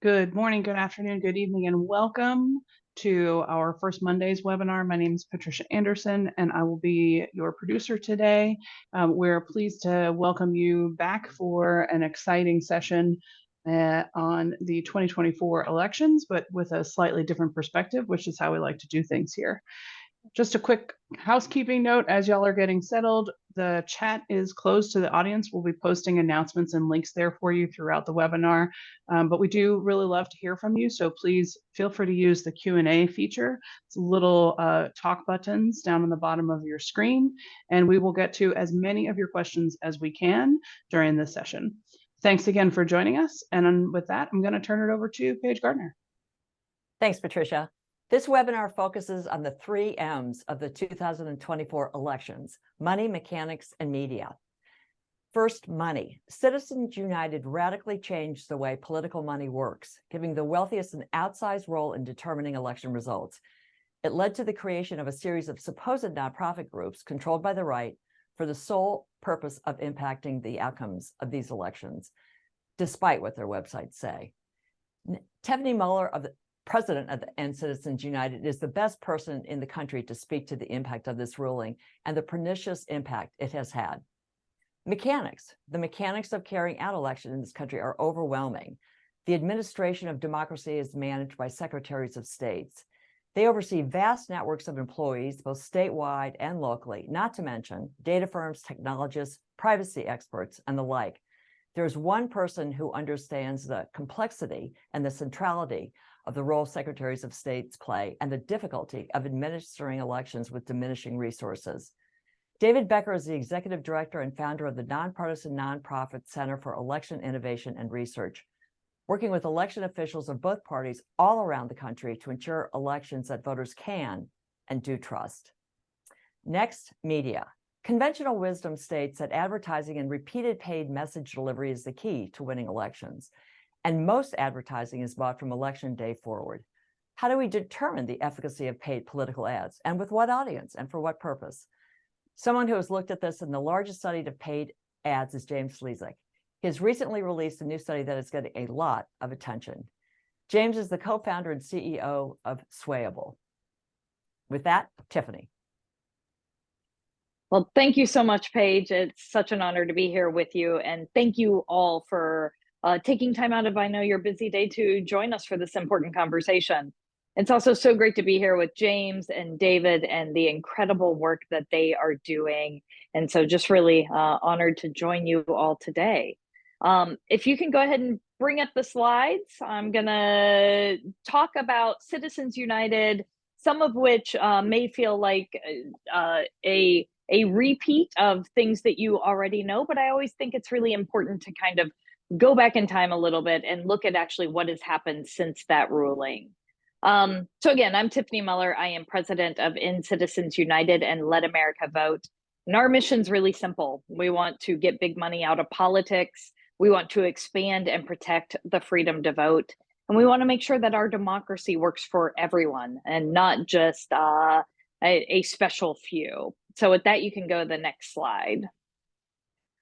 Good morning, good afternoon, good evening, and welcome to our first Monday's webinar. My name is Patricia Anderson, and I will be your producer today. We're pleased to welcome you back for an exciting session on the 2024 elections, but with a slightly different perspective, which is how we like to do things here. Just a quick housekeeping note, as y'all are getting settled, the chat is closed to the audience. We'll be posting announcements and links there for you throughout the webinar, but we do really love to hear from you, so please feel free to use the Q&A feature. It's little talk buttons down on the bottom of your screen, and we will get to as many of your questions as we can during this session. Thanks again for joining us, and with that, I'm going to turn it over to Paige Gardner. Thanks, Patricia. This webinar focuses on the 3 M's of the 2024 elections: money, mechanics, and media. First, money. Citizens United radically changed the way political money works, giving the wealthiest an outsized role in determining election results. It led to the creation of a series of supposed nonprofit groups controlled by the right for the sole purpose of impacting the outcomes of these elections, despite what their websites say. Tiffany Muller, president of the Citizens United, is the best person in the country to speak to the impact of this ruling and the pernicious impact it has had. Mechanics. The mechanics of carrying out elections in this country are overwhelming. The administration of democracy is managed by secretaries of states. They oversee vast networks of employees, both statewide and locally, not to mention data firms, technologists, privacy experts, and the like. There's one person who understands the complexity and the centrality of the role secretaries of states play and the difficulty of administering elections with diminishing resources. David Becker is the executive director and founder of the nonpartisan nonprofit Center for Election Innovation and Research, working with election officials of both parties all around the country to ensure elections that voters can and do trust. Next, media. Conventional wisdom states that advertising and repeated paid message delivery is the key to winning elections, and most advertising is bought from election day forward. How do we determine the efficacy of paid political ads, and with what audience and for what purpose? Someone who has looked at this in the largest study of paid ads is James Slezak. He has recently released a new study that is getting a lot of attention. James is the co-founder and CEO of Swayable. With that, Tiffany. Well, thank you so much, Paige. It's such an honor to be here with you. And thank you all for taking time out of, I know, your busy day to join us for this important conversation. It's also so great to be here with James and David and the incredible work that they are doing. And so just really honored to join you all today. If you can go ahead and bring up the slides, I'm going to talk about Citizens United, some of which may feel like a repeat of things that you already know, but I always think it's really important to kind of go back in time a little bit and look at actually what has happened since that ruling. So again, I'm Tiffany Muller. I am president of Citizens United and Let America Vote. And our mission's really simple. We want to get big money out of politics. We want to expand and protect the freedom to vote. And we want to make sure that our democracy works for everyone and not just a special few. So with that, you can go to the next slide.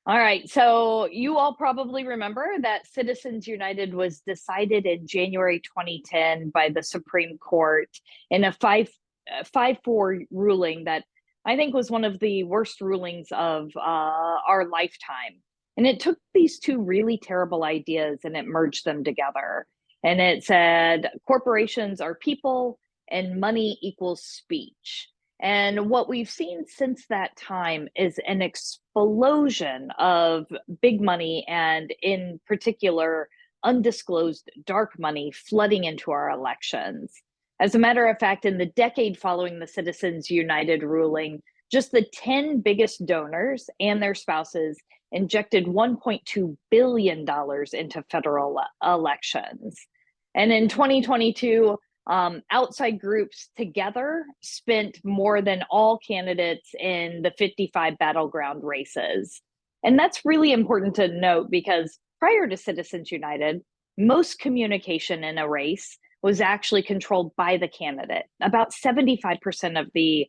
All right, so you all probably remember that Citizens United was decided in January 2010 by the Supreme Court in a 5-4 ruling that I think was one of the worst rulings of our lifetime. And it took these two really terrible ideas and it merged them together. And it said corporations are people and money equals speech. And what we've seen since that time is an explosion of big money and in particular, undisclosed dark money flooding into our elections. As a matter of fact, in the decade following the Citizens United ruling, just the 10 biggest donors and their spouses injected $1.2 billion into federal elections. And in 2022, outside groups together spent more than all candidates in the 55 battleground races. And that's really important to note because prior to Citizens United, most communication in a race was actually controlled by the candidate. About 75% of the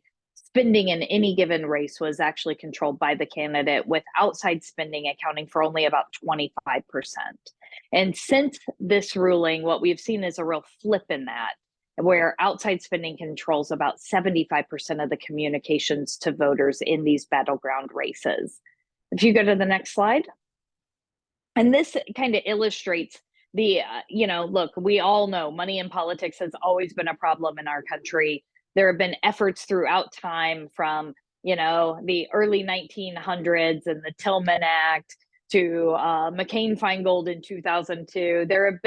spending in any given race was actually controlled by the candidate, with outside spending accounting for only about 25%. And since this ruling, what we've seen is a real flip in that, where outside spending controls about 75% of the communications to voters in these battleground races. If you go to the next slide. And this kind of illustrates the, look, we all know money in politics has always been a problem in our country. There have been efforts throughout time from, the early 1900s and the Tillman Act to McCain-Feingold in 2002. There have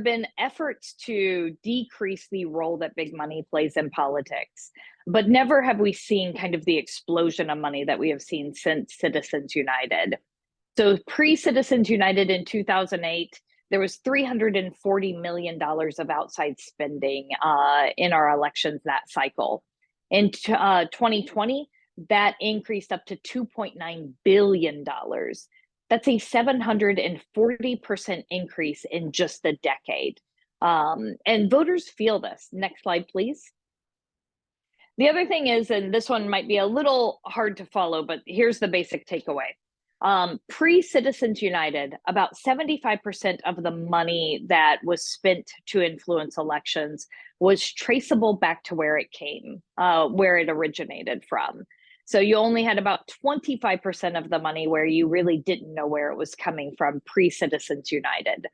been efforts to decrease the role that big money plays in politics, but never have we seen kind of the explosion of money that we have seen since Citizens United. So pre-Citizens United in 2008, there was $340 million of outside spending in our elections that cycle. In 2020, that increased up to $2.9 billion. That's a 740% increase in just a decade. And voters feel this. Next slide, please. The other thing is, and this one might be a little hard to follow, but here's the basic takeaway. Pre-Citizens United, about 75% of the money that was spent to influence elections was traceable back to where it came, where it originated from. So you only had about 25% of the money where you really didn't know where it was coming from pre-Citizens United.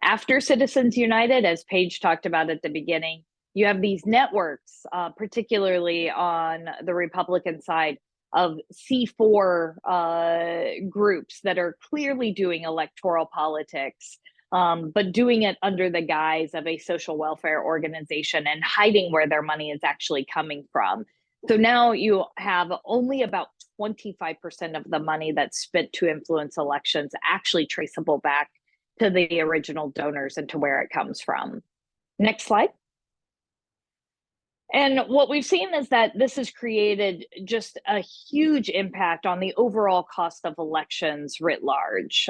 After Citizens United, as Paige talked about at the beginning, you have these networks, particularly on the Republican side, of C4 groups that are clearly doing electoral politics, but doing it under the guise of a social welfare organization and hiding where their money is actually coming from. So now you have only about 25% of the money that's spent to influence elections actually traceable back to the original donors and to where it comes from. Next slide. And what we've seen is that this has created just a huge impact on the overall cost of elections writ large.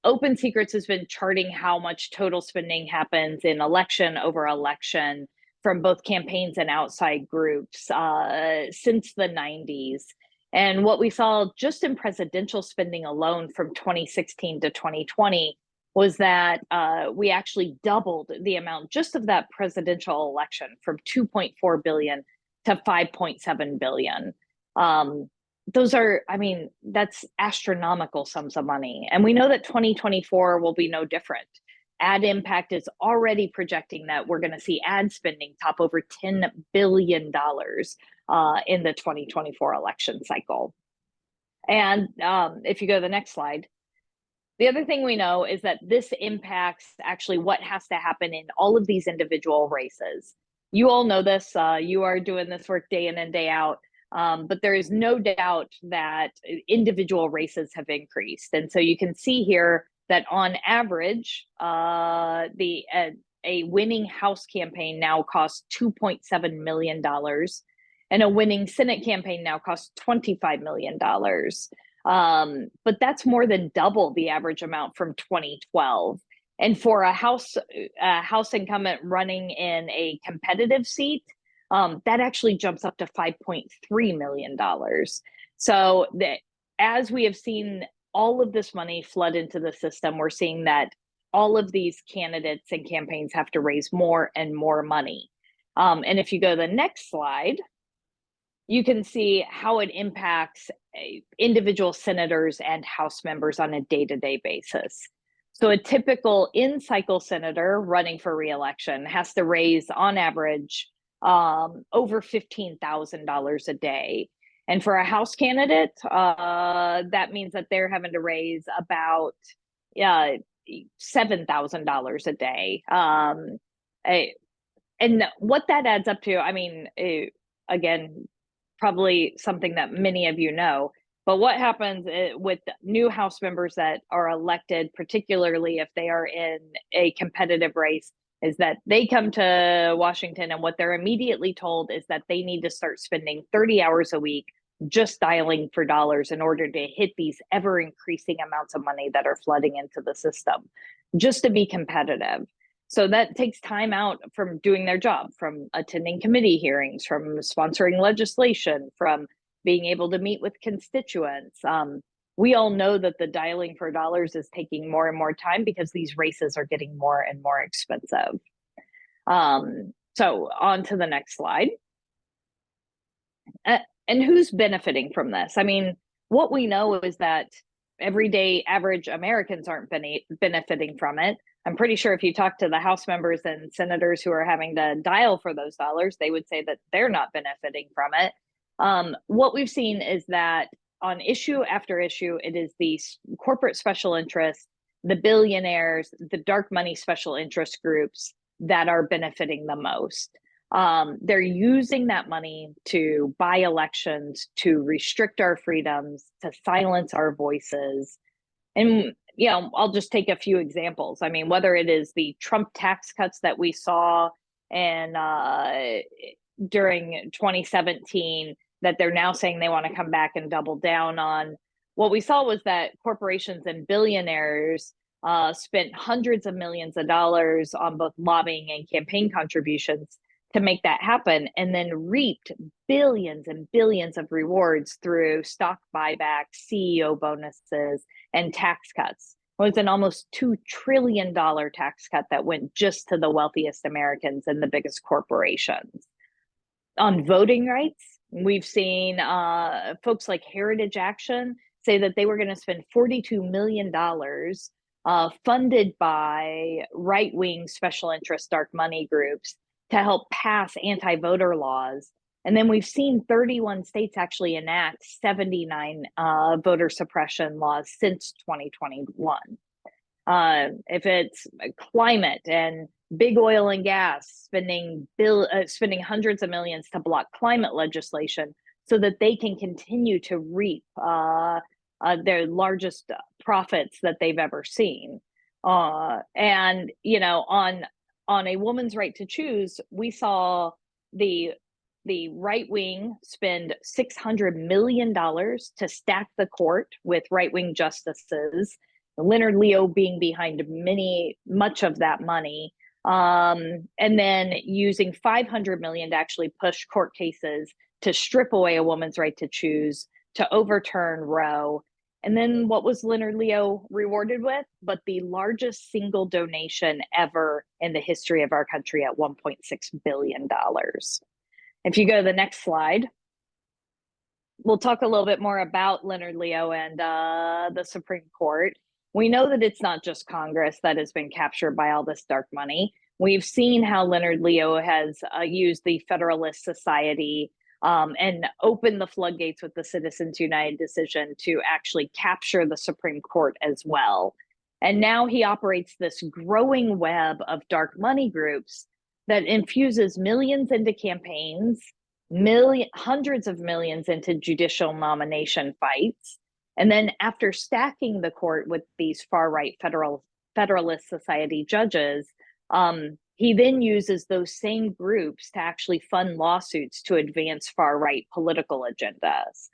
Open Secrets has been charting how much total spending happens in election over election from both campaigns and outside groups since the 90s. And what we saw just in presidential spending alone from 2016 to 2020 was that we actually doubled the amount just of that presidential election from 2.4 billion to 5.7 billion. Those are, that's astronomical sums of money. And we know that 2024 will be no different. Ad Impact is already projecting that we're going to see ad spending top over $10 billion in the 2024 election cycle. And if you go to the next slide, the other thing we know is that this impacts actually what has to happen in all of these individual races. You all know this, you are doing this work day in and day out, but there is no doubt that individual races have increased. And so you can see here that on average, a winning House campaign now costs $2.7 million, and a winning Senate campaign now costs $25 million. But that's more than double the average amount from 2012. And for a House incumbent running in a competitive seat, that actually jumps up to $5.3 million. So as we have seen all of this money flood into the system, we're seeing that all of these candidates and campaigns have to raise more and more money. And if you go to the next slide, you can see how it impacts individual senators and House members on a day-to-day basis. So a typical in-cycle senator running for re-election has to raise, on average, over $15,000 a day. And for a House candidate, that means that they're having to raise about $7,000 a day. And what that adds up to, again, probably something that many of you know, but what happens with new House members that are elected, particularly if they are in a competitive race, is that they come to Washington and what they're immediately told is that they need to start spending 30 hours a week just dialing for dollars in order to hit these ever increasing amounts of money that are flooding into the system, just to be competitive. So that takes time out from doing their job, from attending committee hearings, from sponsoring legislation, from being able to meet with constituents. We all know that the dialing for dollars is taking more and more time because these races are getting more and more expensive. So on to the next slide. And who's benefiting from this? I mean, what we know is that everyday average Americans aren't benefiting from it. I'm pretty sure if you talk to the House members and senators who are having to dial for those dollars, they would say that they're not benefiting from it. What we've seen is that on issue after issue, it is the corporate special interests, the billionaires, the dark money special interest groups that are benefiting the most. They're using that money to buy elections, to restrict our freedoms, to silence our voices. And, you know, I'll just take a few examples. I mean, whether it is the Trump tax cuts that we saw and during 2017 that they're now saying they want to come back and double down on. What we saw was that corporations and billionaires spent hundreds of millions of dollars on both lobbying and campaign contributions to make that happen, and then reaped billions and billions of rewards through stock buybacks, CEO bonuses, and tax cuts. It was an almost $2 trillion tax cut that went just to the wealthiest Americans and the biggest corporations. On voting rights, we've seen folks like Heritage Action say that they were going to spend $42 million funded by right-wing special interest dark money groups to help pass anti-voter laws. And then we've seen 31 states actually enact 79 voter suppression laws since 2021. If it's climate and big oil and gas spending hundreds of millions to block climate legislation so that they can continue to reap their largest profits that they've ever seen. And, you know, on a woman's right to choose, we saw the right wing spend $600 million to stack the court with right wing justices, Leonard Leo being behind much of that money, and then using $500 million to actually push court cases to strip away a woman's right to choose, to overturn Roe. And then what was Leonard Leo rewarded with? But the largest single donation ever in the history of our country at $1.6 billion. If you go to the next slide, we'll talk a little bit more about Leonard Leo and the Supreme Court. We know that it's not just Congress that has been captured by all this dark money. We've seen how Leonard Leo has used the Federalist Society and open the floodgates with the Citizens United decision to actually capture the Supreme Court as well. And now he operates this growing web of dark money groups that infuses millions into campaigns, hundreds of millions into judicial nomination fights. And then after stacking the court with these far-right Federalist Society judges, he then uses those same groups to actually fund lawsuits to advance far-right political agendas.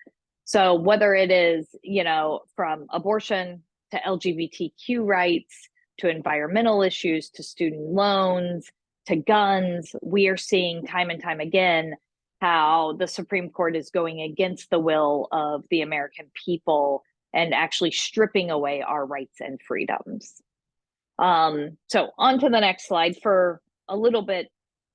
So whether it is, you know, from abortion to LGBTQ rights, to environmental issues, to student loans, to guns, we are seeing time and time again how the Supreme Court is going against the will of the American people and actually stripping away our rights and freedoms. So on to the next slide for a little bit,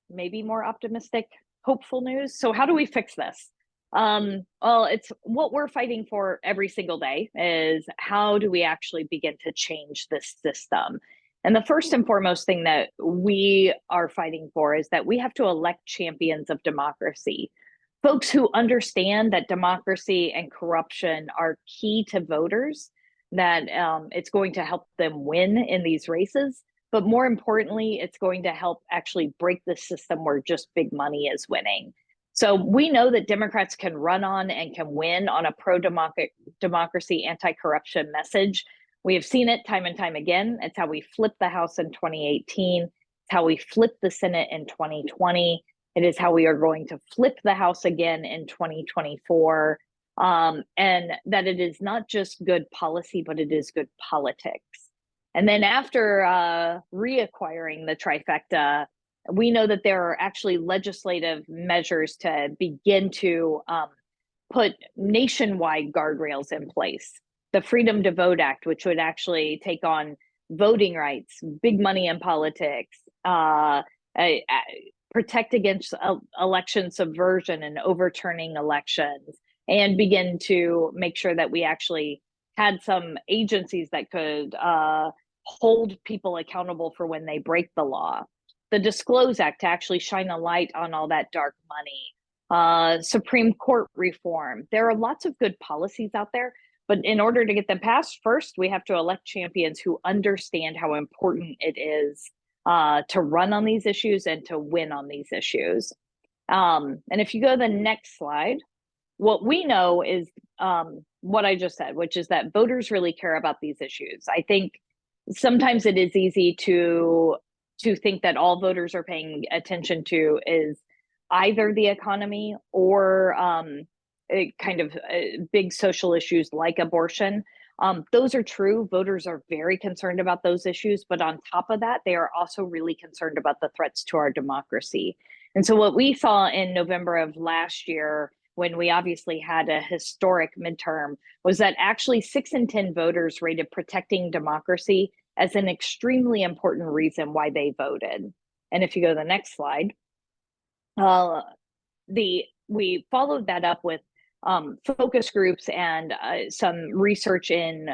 maybe more optimistic, hopeful news. So how do we fix this? Well, it's what we're fighting for every single day is how do we actually begin to change this system? And the first and foremost thing that we are fighting for is that we have to elect champions of democracy, folks who understand that democracy and corruption are key to voters, that it's going to help them win in these races. But more importantly, it's going to help actually break the system where just big money is winning. So we know that Democrats can run on and can win on a pro-democracy, anti-corruption message. We have seen it time and time again. It's how we flipped the House in 2018. It's how we flipped the Senate in 2020. It is how we are going to flip the House again in 2024. And that it is not just good policy, but it is good politics. And then after reacquiring the trifecta, we know that there are actually legislative measures to begin to put nationwide guardrails in place. The Freedom to Vote Act, which would actually take on voting rights, big money in politics, protect against election subversion and overturning elections, and begin to make sure that we actually had some agencies that could hold people accountable for when they break the law. The Disclose Act to actually shine a light on all that dark money. Supreme Court reform. There are lots of good policies out there, but in order to get them passed, first we have to elect champions who understand how important it is to run on these issues and to win on these issues. And if you go to the next slide, what we know is what I just said, which is that voters really care about these issues. I think sometimes it is easy to think that all voters are paying attention to is either the economy or big social issues like abortion. Those are true. Voters are very concerned about those issues, but on top of that, they are also really concerned about the threats to our democracy. And so what we saw in November of last year, when we obviously had a historic midterm, was that actually 6 in 10 voters rated protecting democracy as an extremely important reason why they voted. And if you go to the next slide, we followed that up with focus groups and some research in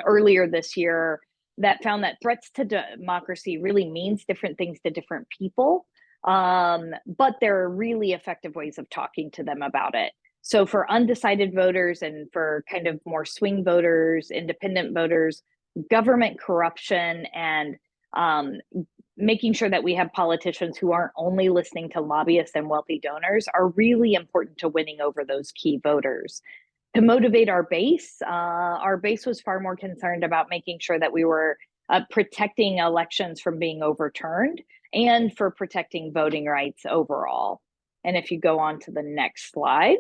earlier this year that found that threats to democracy really means different things to different people, but there are really effective ways of talking to them about it. So for undecided voters and for kind of more swing voters, independent voters, government corruption and making sure that we have politicians who aren't only listening to lobbyists and wealthy donors are really important to winning over those key voters. To motivate our base was far more concerned about making sure that we were protecting elections from being overturned and for protecting voting rights overall. And if you go on to the next slide.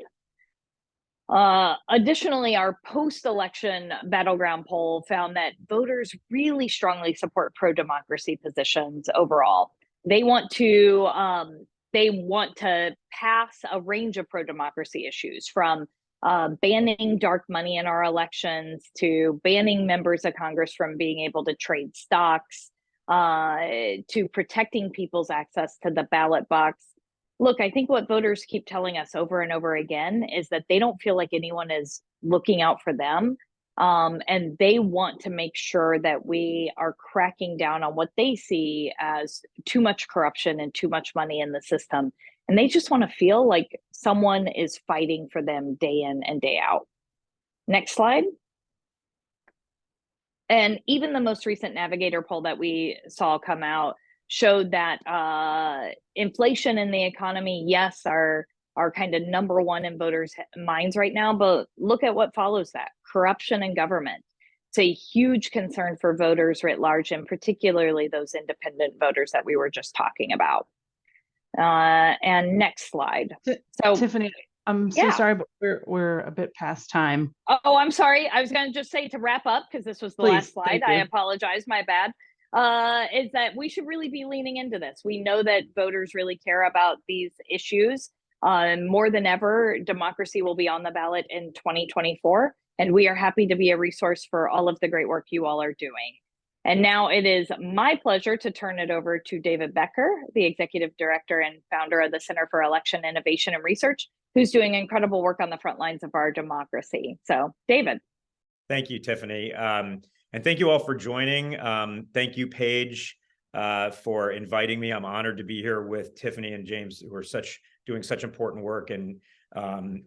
Additionally, our post-election battleground poll found that voters really strongly support pro-democracy positions overall. They want to pass a range of pro-democracy issues, from banning dark money in our elections to banning members of Congress from being able to trade stocks, to protecting people's access to the ballot box. Look, I think what voters keep telling us over and over again is that they don't feel like anyone is looking out for them. And they want to make sure that we are cracking down on what they see as too much corruption and too much money in the system. And they just want to feel like someone is fighting for them day in and day out. Next slide. And even the most recent Navigator poll that we saw come out showed that inflation in the economy, yes, are kind of number one in voters' minds right now, but look at what follows that: corruption in government. It's a huge concern for voters writ large, and particularly those independent voters that we were just talking about. And next slide. So Tiffany, I'm so sorry, but we're a bit past time. Oh, I'm sorry. I was going to just say, to wrap up, because this was the last slide. I apologize. My bad. Is that we should really be leaning into this. We know that voters really care about these issues. More than ever, democracy will be on the ballot in 2024, and we are happy to be a resource for all of the great work you all are doing. And now it is my pleasure to turn it over to David Becker, the Executive Director and founder of the Center for Election Innovation and Research, who's doing incredible work on the front lines of our democracy. So, David. Thank you, Tiffany. And thank you all for joining. Thank you, Paige, for inviting me. I'm honored to be here with Tiffany and James, who are doing such important work, and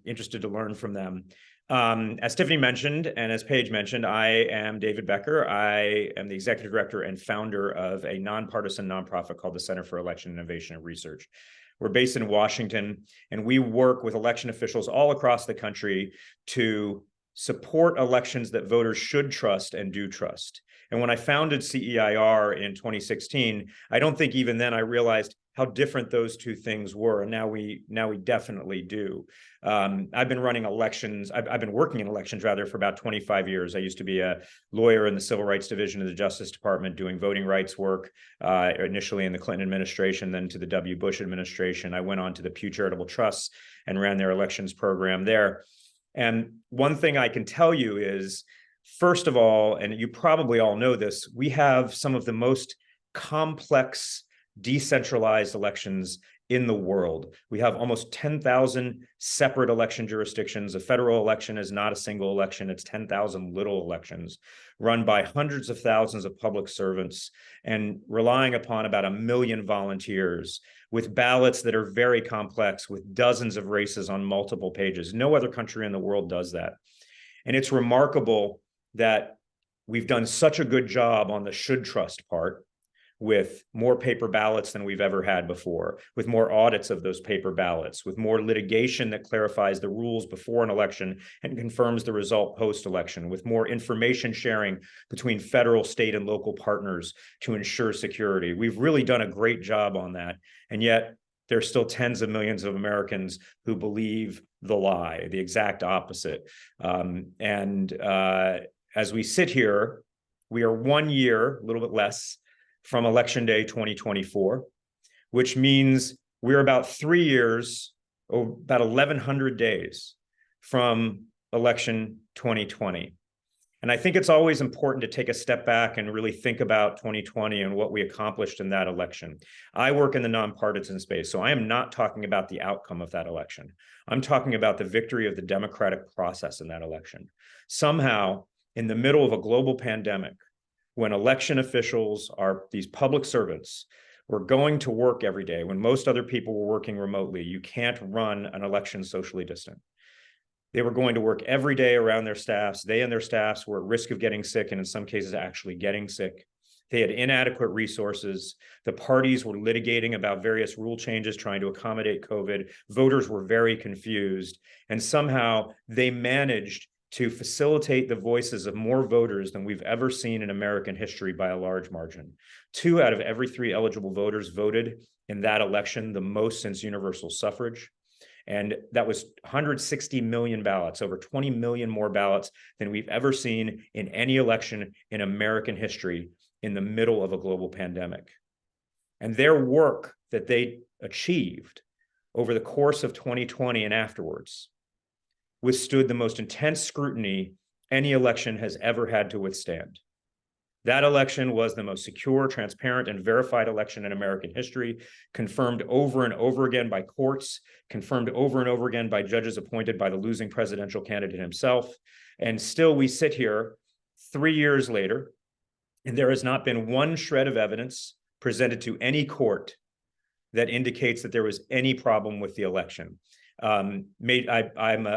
interested to learn from them. As Tiffany mentioned, and as Paige mentioned, I am David Becker. I am the Executive Director and founder of a nonpartisan nonprofit called the Center for Election Innovation and Research. We're based in Washington, and we work with election officials all across the country to support elections that voters should trust and do trust. And when I founded CEIR in 2016, I don't think even then I realized how different those two things were. And now we definitely do. I've been running elections. I've been working in elections rather for about 25 years. I used to be a lawyer in the Civil Rights Division of the Justice Department doing voting rights work, initially in the Clinton administration, then to the W. Bush administration. I went on to the Pew Charitable Trusts and ran their elections program there. And one thing I can tell you is, first of all, and you probably all know this, we have some of the most complex decentralized elections in the world. We have almost 10,000 separate election jurisdictions. A federal election is not a single election. It's 10,000 little elections run by hundreds of thousands of public servants and relying upon about 1 million volunteers with ballots that are very complex, with dozens of races on multiple pages. No other country in the world does that. And it's remarkable that we've done such a good job on the should trust part, with more paper ballots than we've ever had before, with more audits of those paper ballots, with more litigation that clarifies the rules before an election and confirms the result post-election, with more information sharing between federal, state, and local partners to ensure security. We've really done a great job on that. And yet there's still tens of millions of Americans who believe the lie, the exact opposite. As we sit here, we are 1 year, a little bit less, from Election Day 2024, which means we're about 3 years, or about 1,100 days from election 2020. And I think it's always important to take a step back and really think about 2020 and what we accomplished in that election. I work in the nonpartisan space, so I am not talking about the outcome of that election. I'm talking about the victory of the democratic process in that election. Somehow, in the middle of a global pandemic, when election officials are these public servants, were going to work every day, when most other people were working remotely, you can't run an election socially distant. They were going to work every day around their staffs. They and their staffs were at risk of getting sick, and in some cases actually getting sick. They had inadequate resources. The parties were litigating about various rule changes, trying to accommodate COVID. Voters were very confused, and somehow they managed to facilitate the voices of more voters than we've ever seen in American history by a large margin. 2 out of every 3 eligible voters voted in that election, the most since universal suffrage. And that was 160 million ballots, over 20 million more ballots than we've ever seen in any election in American history in the middle of a global pandemic. And their work that they achieved over the course of 2020 and afterwards withstood the most intense scrutiny any election has ever had to withstand. That election was the most secure, transparent, and verified election in American history, confirmed over and over again by courts, confirmed over and over again by judges appointed by the losing presidential candidate himself. And still we sit here 3 years later, and there has not been one shred of evidence presented to any court that indicates that there was any problem with the election. I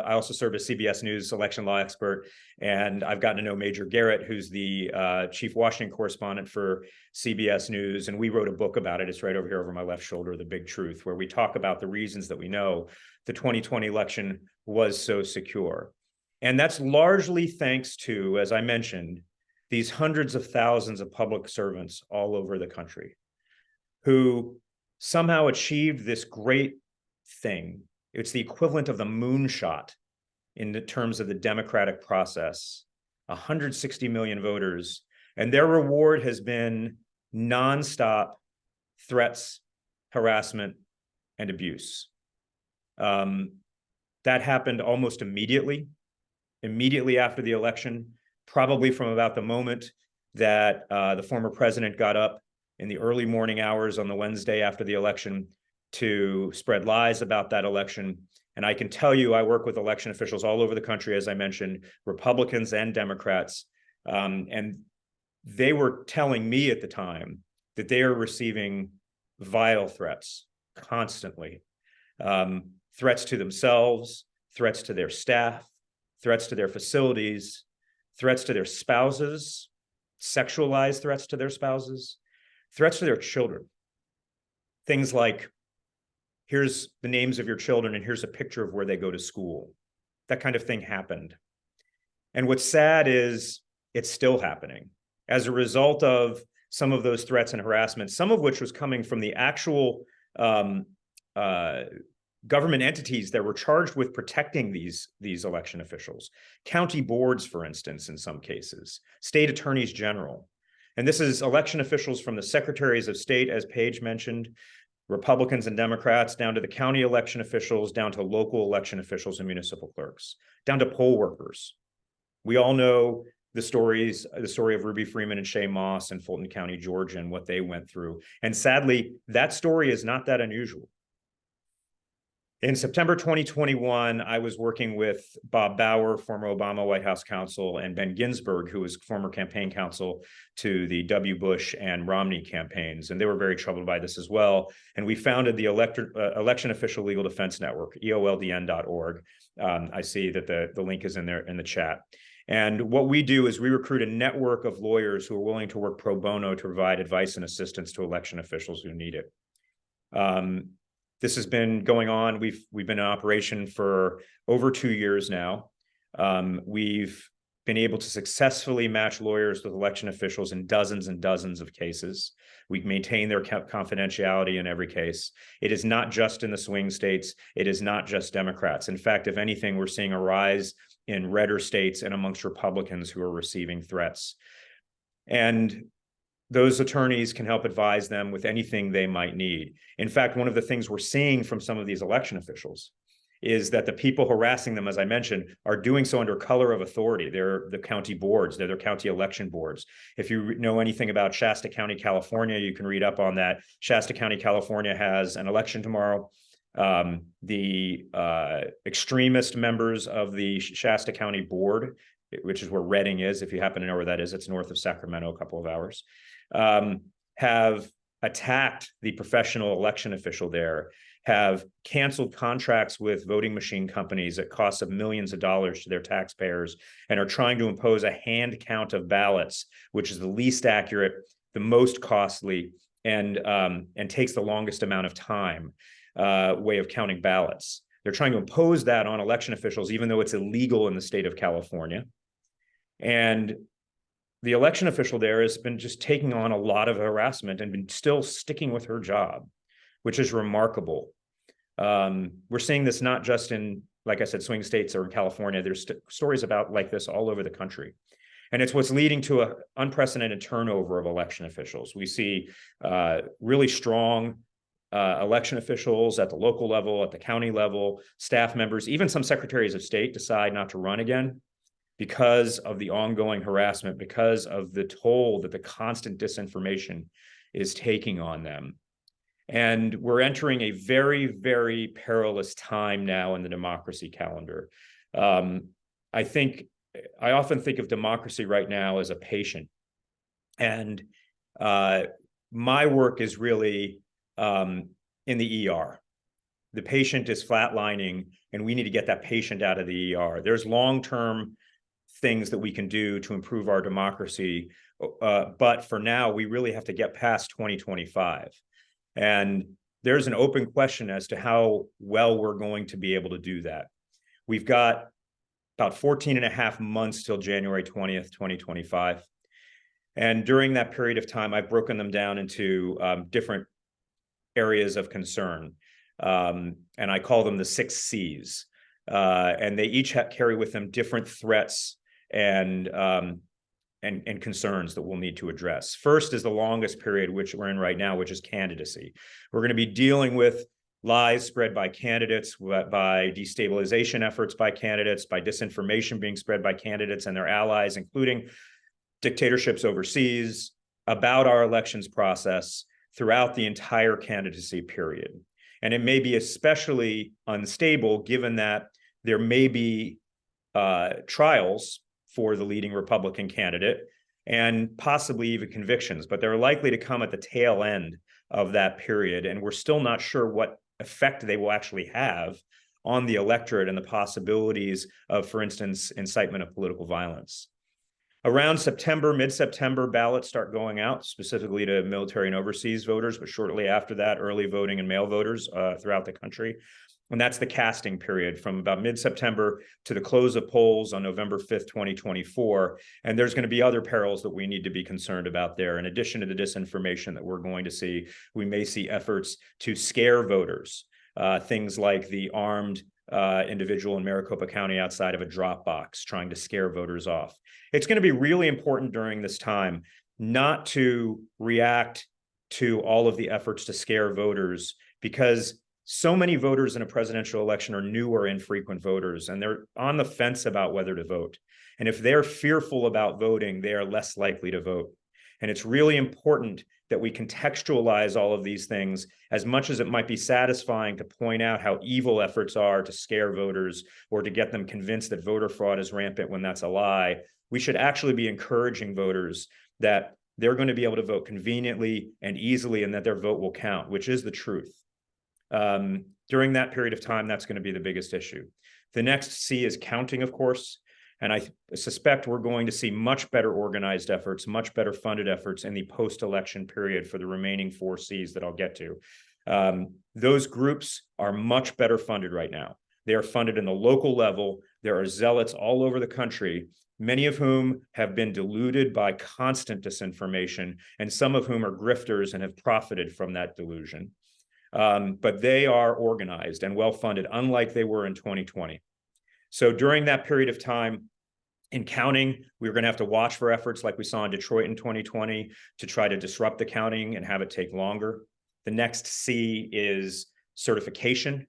also serve as CBS News election law expert, and I've gotten to know Major Garrett, who's the chief Washington correspondent for CBS News, and we wrote a book about it. It's right over here over my left shoulder, The Big Truth, where we talk about the reasons that we know the 2020 election was so secure. And that's largely thanks to, as I mentioned, these hundreds of thousands of public servants all over the country who somehow achieved this great thing. It's the equivalent of the moonshot in the terms of the democratic process. 160 million voters, and their reward has been nonstop threats, harassment, and abuse. That happened almost immediately after the election, probably from about the moment that the former president got up in the early morning hours on the Wednesday after the election to spread lies about that election. And I can tell you, I work with election officials all over the country, as I mentioned, Republicans and Democrats. And they were telling me at the time that they are receiving vile threats constantly. Threats to themselves, threats to their staff, threats to their facilities, threats to their spouses, sexualized threats to their spouses, threats to their children. Things like, here's the names of your children and here's a picture of where they go to school. That kind of thing happened. And what's sad is it's still happening. as a result of some of those threats and harassment, some of which was coming from the actual government entities that were charged with protecting these election officials, county boards, for instance, in some cases, state attorneys general. And this is election officials from the secretaries of state, as Paige mentioned, Republicans and Democrats, down to the county election officials, down to local election officials and municipal clerks, down to poll workers. We all know the story of Ruby Freeman and Shay Moss in Fulton County, Georgia, and what they went through. And sadly, that story is not that unusual. In September 2021, I was working with Bob Bauer, former Obama White House counsel, and Ben Ginsberg, who was former campaign counsel to the W. Bush and Romney campaigns. And they were very troubled by this as well. And we founded the Election Official Legal Defense Network, EOLDN.org. I see that the link is in there in the chat. And what we do is we recruit a network of lawyers who are willing to work pro bono to provide advice and assistance to election officials who need it. This has been going on. We've been in operation for over 2 years now. We've been able to successfully match lawyers with election officials in dozens and dozens of cases. We maintain their confidentiality in every case. It is not just in the swing states. It is not just Democrats. In fact, if anything, we're seeing a rise in redder states and amongst Republicans who are receiving threats. And those attorneys can help advise them with anything they might need. In fact, one of the things we're seeing from some of these election officials is that the people harassing them, as I mentioned, are doing so under color of authority. They're the county boards, they're their county election boards. If you know anything about Shasta County, California, you can read up on that. Shasta County, California has an election tomorrow. The extremist members of the Shasta County board, which is where Redding is, if you happen to know where that is, it's north of Sacramento, a couple of hours, have attacked the professional election official there, have canceled contracts with voting machine companies at costs of millions of dollars to their taxpayers, and are trying to impose a hand count of ballots, which is the least accurate, the most costly, and takes the longest amount of time way of counting ballots. They're trying to impose that on election officials, even though it's illegal in the state of California. And the election official there has been just taking on a lot of harassment and been still sticking with her job, which is remarkable. We're seeing this not just in, like I said, swing states or in California. There's stories about like this all over the country. And it's what's leading to an unprecedented turnover of election officials. We see really strong election officials at the local level, at the county level, staff members, even some secretaries of state decide not to run again because of the ongoing harassment, because of the toll that the constant disinformation is taking on them. And we're entering a very, very perilous time now in the democracy calendar. I often think of democracy right now as a patient. And my work is really in the ER. The patient is flatlining, and we need to get that patient out of the ER. There's long-term things that we can do to improve our democracy. But for now, we really have to get past 2025. And there's an open question as to how well we're going to be able to do that. We've got about 14 and a half months till January 20th, 2025. And during that period of time, I've broken them down into different areas of concern. And I call them the 6 C's. And they each carry with them different threats and concerns that we'll need to address. First is the longest period, which we're in right now, which is candidacy. We're going to be dealing with lies spread by candidates, by destabilization efforts by candidates, by disinformation being spread by candidates and their allies, including dictatorships overseas, about our elections process throughout the entire candidacy period. And it may be especially unstable given that there may be trials for the leading Republican candidate and possibly even convictions, but they're likely to come at the tail end of that period. And we're still not sure what effect they will actually have on the electorate and the possibilities of, for instance, incitement of political violence. Around September, mid-September, ballots start going out, specifically to military and overseas voters, but shortly after that, early voting and mail voters throughout the country. And that's the casting period from about mid-September to the close of polls on November 5th, 2024. And there's going to be other perils that we need to be concerned about there. In addition to the disinformation that we're going to see, we may see efforts to scare voters, things like the armed individual in Maricopa County outside of a drop box trying to scare voters off. It's going to be really important during this time not to react to all of the efforts to scare voters, because so many voters in a presidential election are new or infrequent voters, and they're on the fence about whether to vote. And if they're fearful about voting, they are less likely to vote. And it's really important that we contextualize all of these things, as much as it might be satisfying to point out how evil efforts are to scare voters or to get them convinced that voter fraud is rampant when that's a lie. We should actually be encouraging voters that they're going to be able to vote conveniently and easily, and that their vote will count, which is the truth. During that period of time, that's going to be the biggest issue. The next C is counting, of course. And I suspect we're going to see much better organized efforts, much better funded efforts in the post-election period for the remaining 4 Cs that I'll get to. Those groups are much better funded right now. They are funded in the local level. There are zealots all over the country, many of whom have been deluded by constant disinformation, and some of whom are grifters and have profited from that delusion. But they are organized and well-funded, unlike they were in 2020. So during that period of time, in counting, we're going to have to watch for efforts like we saw in Detroit in 2020 to try to disrupt the counting and have it take longer. The next C is certification.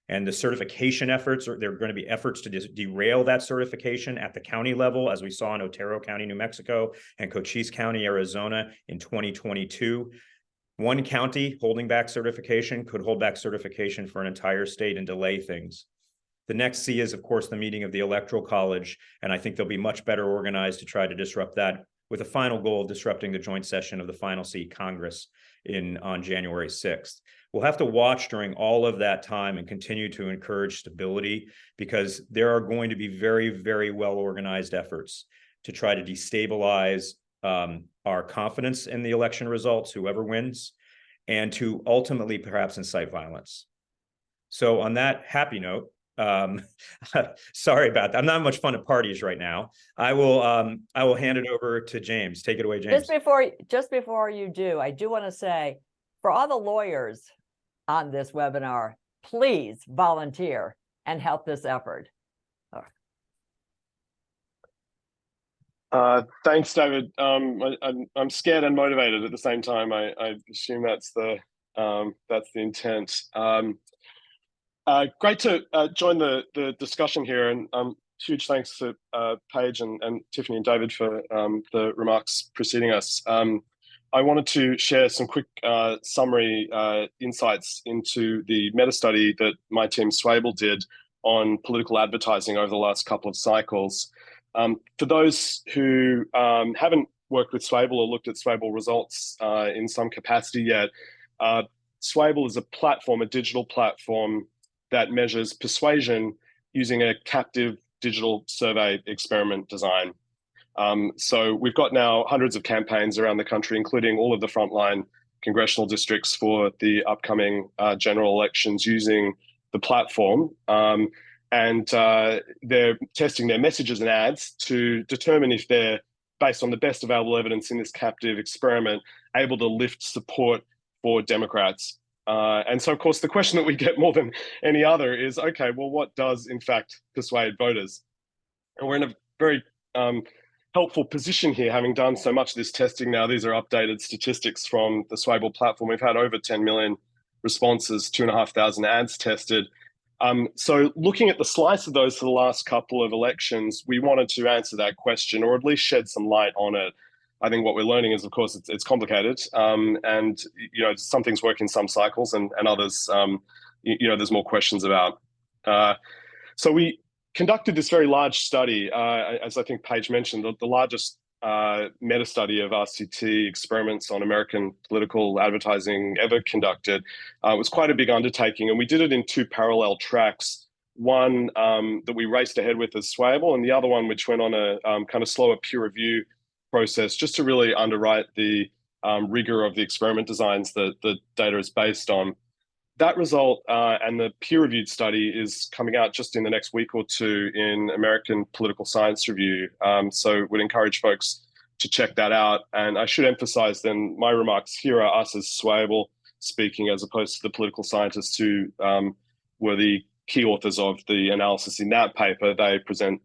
And the certification efforts, there are going to be efforts to derail that certification at the county level, as we saw in Otero County, New Mexico, and Cochise County, Arizona in 2022. One county holding back certification could hold back certification for an entire state and delay things. The next C is, of course, the meeting of the Electoral College, and I think they'll be much better organized to try to disrupt that, with a final goal of disrupting the joint session of the final C Congress on January 6th. We'll have to watch during all of that time and continue to encourage stability, because there are going to be very, very well-organized efforts to try to destabilize our confidence in the election results, whoever wins, and to ultimately perhaps incite violence. So on that happy note, sorry about that. I'm not much fun at parties right now. I will hand it over to James. Take it away, James. Just before you do, I do want to say, for all the lawyers on this webinar, please volunteer and help this effort. Thanks, David. I'm scared and motivated at the same time. I assume that's the intent. Great to join the discussion here, and huge thanks to Paige and Tiffany and David for the remarks preceding us. I wanted to share some quick summary insights into the meta-study that my team Swable did on political advertising over the last couple of cycles. For those who haven't worked with Swable or looked at Swable results in some capacity yet, Swable is a platform, a digital platform that measures persuasion using a captive digital survey experiment design. So we've got now hundreds of campaigns around the country, including all of the frontline congressional districts for the upcoming general elections, using the platform. And they're testing their messages and ads to determine if they're, based on the best available evidence in this captive experiment, able to lift support for Democrats. And so, of course, the question that we get more than any other is, okay, well, what does in fact persuade voters? And we're in a very helpful position here, having done so much of this testing now. These are updated statistics from the Swable platform. We've had over 10 million responses, 2,500 ads tested. So looking at the slice of those for the last couple of elections, we wanted to answer that question, or at least shed some light on it. I think what we're learning is, of course, it's complicated, and some things work in some cycles, and others, there's more questions about. So we conducted this very large study, as I think Paige mentioned, the largest meta study of RCT experiments on American political advertising ever conducted. It was quite a big undertaking, and we did it in 2 parallel tracks. One that we raced ahead with as Swable, and the other one which went on a kind of slower peer review process, just to really underwrite the rigor of the experiment designs that the data is based on. that result and the peer-reviewed study is coming out just in the next week or two in American Political Science Review. So would encourage folks to check that out. And I should emphasize then my remarks here are us as Swayable speaking, as opposed to the political scientists who were the key authors of the analysis in that paper. They present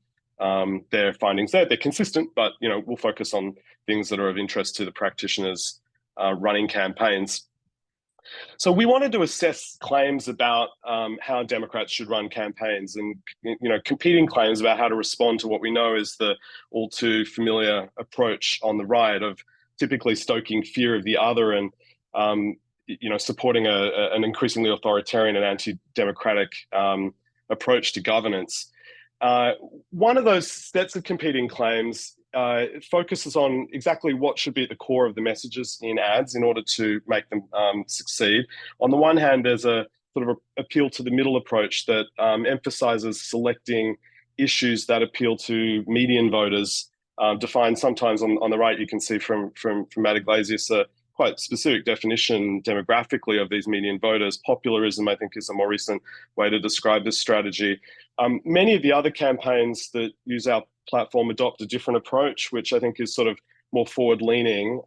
their findings there. They're consistent, but we'll focus on things that are of interest to the practitioners running campaigns. So we wanted to assess claims about how Democrats should run campaigns, and competing claims about how to respond to what we know is the all too familiar approach on the right of typically stoking fear of the other and supporting an increasingly authoritarian and anti-democratic approach to governance. One of those sets of competing claims focuses on exactly what should be at the core of the messages in ads in order to make them succeed. On the one hand, there's a sort of appeal to the middle approach that emphasizes selecting issues that appeal to median voters, defined sometimes on the right. You can see from Matt Iglesias a quite specific definition demographically of these median voters. Popularism, I think, is a more recent way to describe this strategy. Many of the other campaigns that use our platform adopt a different approach, which I think is sort of more forward-leaning,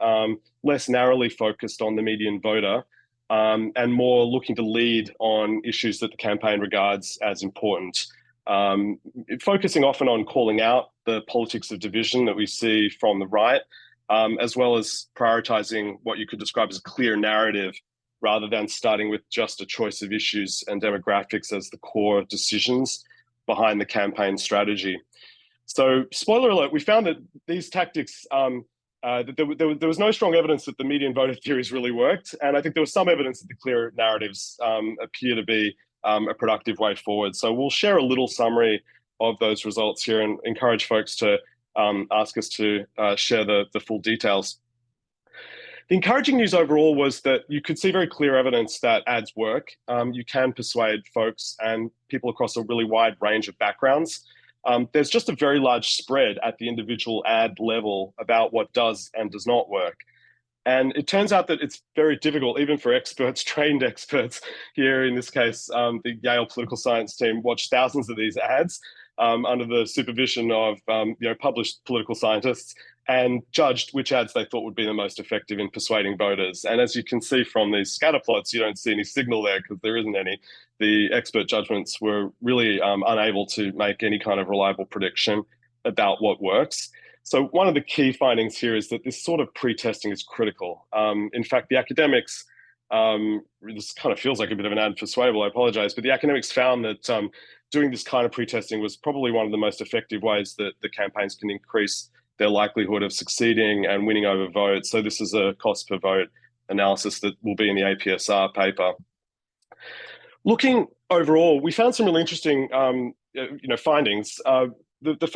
less narrowly focused on the median voter, and more looking to lead on issues that the campaign regards as important, focusing often on calling out the politics of division that we see from the right, as well as prioritizing what you could describe as a clear narrative, rather than starting with just a choice of issues and demographics as the core decisions behind the campaign strategy. So, spoiler alert, we found that these tactics, there was no strong evidence that the median voter theories really worked. And I think there was some evidence that the clear narratives appear to be a productive way forward. So we'll share a little summary of those results here and encourage folks to ask us to share the full details. The encouraging news overall was that you could see very clear evidence that ads work. You can persuade folks and people across a really wide range of backgrounds. There's just a very large spread at the individual ad level about what does and does not work. And it turns out that it's very difficult, even for experts, trained experts here, in this case, the Yale political science team watched thousands of these ads under the supervision of published political scientists, and judged which ads they thought would be the most effective in persuading voters. And as you can see from these scatter plots, you don't see any signal there because there isn't any. The expert judgments were really unable to make any kind of reliable prediction about what works. So one of the key findings here is that this sort of pre-testing is critical. In fact, the academics, this kind of feels like a bit of an ad for Swayable, I apologize, but the academics found that doing this kind of pre-testing was probably one of the most effective ways that the campaigns can increase their likelihood of succeeding and winning over votes. So this is a cost per vote analysis that will be in the APSR paper. Looking overall, we found some really interesting findings. The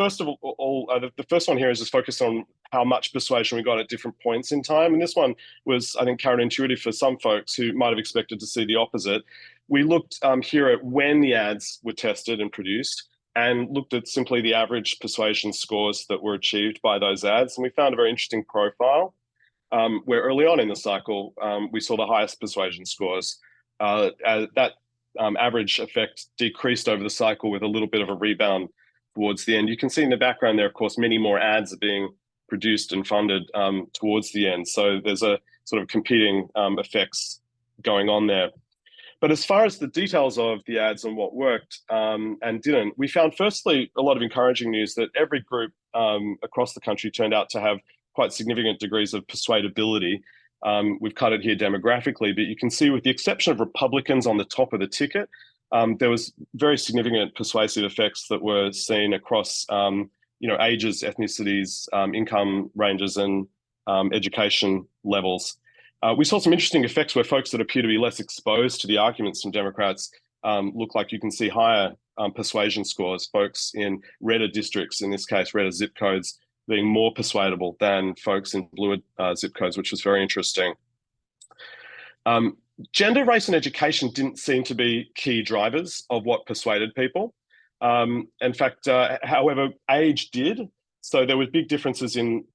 first one here is just focused on how much persuasion we got at different points in time. And this one was, I think, counterintuitive for some folks who might have expected to see the opposite. We looked here at when the ads were tested and produced, and looked at simply the average persuasion scores that were achieved by those ads. And we found a very interesting profile where early on in the cycle, we saw the highest persuasion scores. That average effect decreased over the cycle with a little bit of a rebound towards the end. You can see in the background there, of course, many more ads are being produced and funded towards the end. So there's a sort of competing effects going on there. But as far as the details of the ads and what worked and didn't, we found firstly a lot of encouraging news that every group across the country turned out to have quite significant degrees of persuadability. We've cut it here demographically, but you can see with the exception of Republicans on the top of the ticket, there was very significant persuasive effects that were seen across ages, ethnicities, income ranges, and education levels. We saw some interesting effects where folks that appear to be less exposed to the arguments from Democrats look like you can see higher persuasion scores. Folks in redder districts, in this case, redder zip codes, being more persuadable than folks in bluer zip codes, which was very interesting. Gender, race, and education didn't seem to be key drivers of what persuaded people. In fact, however, age did. So there were big differences in